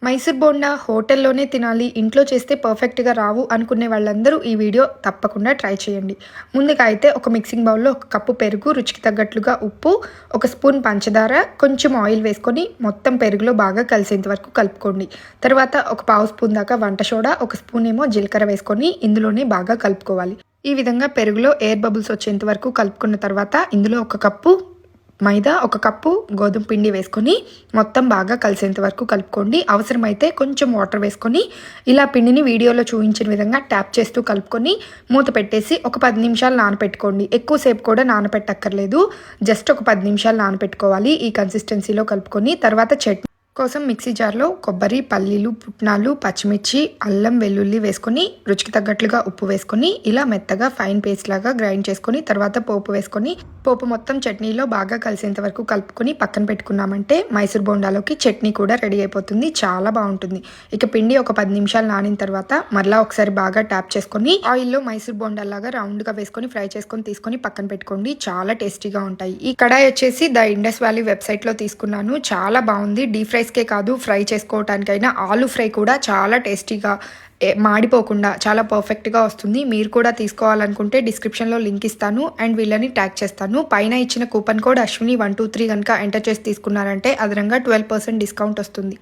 మైసూర్ బోండా హోటల్లోనే తినాలి, ఇంట్లో చేస్తే పర్ఫెక్ట్‌గా రావు అనుకునే వాళ్ళందరూ ఈ వీడియో తప్పకుండా ట్రై చేయండి. ముందుగా అయితే ఒక మిక్సింగ్ బౌల్‌లో ఒక కప్పు పెరుగు, రుచికి తగ్గట్లుగా ఉప్పు, ఒక స్పూన్ పంచదార, కొంచెం ఆయిల్ వేసుకొని మొత్తం పెరుగులో బాగా కలిసేంత వరకు కలుపుకోండి. తర్వాత ఒక పావు స్పూన్ దాకా వంట సోడా, ఒక స్పూన్ ఏమో జీలకర్ర వేసుకొని ఇందులోనే బాగా కలుపుకోవాలి. ఈ విధంగా పెరుగులో ఎయిర్ బబుల్స్ వచ్చేంత వరకు కలుపుకున్న తర్వాత ఇందులో ఒక కప్పు మైదా, ఒక కప్పు గోధుమ పిండి వేసుకొని మొత్తం బాగా కలిసేంత వరకు కలుపుకోండి. అవసరమైతే కొంచెం వాటర్ వేసుకొని ఇలా పిండిని వీడియోలో చూపించిన విధంగా ట్యాప్ చేస్తూ కలుపుకొని మూత పెట్టేసి ఒక 10 నిమిషాలు నానపెట్టుకోండి. ఎక్కువసేపు కూడా నానపెట్టక్కర్లేదు, జస్ట్ ఒక 10 నిమిషాలు నానపెట్టుకోవాలి. ఈ కన్సిస్టెన్సీలో కలుపుకొని తర్వాత చట్నీ కోసం మిక్సీ జార్లో కొబ్బరి, పల్లీలు, పుట్నాలు, పచ్చిమిర్చి, అల్లం, వెల్లుల్లి వేసుకొని రుచికి తగ్గట్లుగా ఉప్పు వేసుకొని ఇలా మెత్తగా ఫైన్ పేస్ట్ లాగా గ్రైండ్ చేసుకొని తర్వాత పోపు వేసుకొని పోపు మొత్తం చట్నీలో బాగా కలిసేంత వరకు కలుపుకొని పక్కన పెట్టుకున్నామంటే మైసూర్ బోండాలోకి చట్నీ కూడా రెడీ అయిపోతుంది. చాలా బాగుంటుంది. ఇక పిండి ఒక 10 నిమిషాలు నానిన తర్వాత మరలా ఒకసారి బాగా ట్యాప్ చేసుకొని ఆయిల్లో మైసూర్ బోండాలాగా రౌండ్గా వేసుకొని ఫ్రై చేసుకొని తీసుకొని పక్కన పెట్టుకోండి. చాలా టేస్టీగా ఉంటాయి. ఈ కడాయి వచ్చేసి ద ఇండస్ వ్యాలీ వెబ్సైట్లో తీసుకున్నాను. చాలా బాగుంది. డీప్ ఫ్రైస్కే కాదు, ఫ్రై చేసుకోవటానికైనా ఆలు ఫ్రై కూడా చాలా టేస్టీగా మాడిపోకుండా చాలా పర్ఫెక్ట్గా వస్తుంది. మీరు కూడా తీసుకోవాలనుకుంటే డిస్క్రిప్షన్లో లింక్ ఇస్తాను అండ్ వీళ్ళని ట్యాగ్ చేస్తాను. పైన ఇచ్చిన కూపన్ కోడ్ అశ్విని 123 కనుక ఎంటర్ చేసి తీసుకున్నారంటే అదనంగా 12% డిస్కౌంట్ వస్తుంది.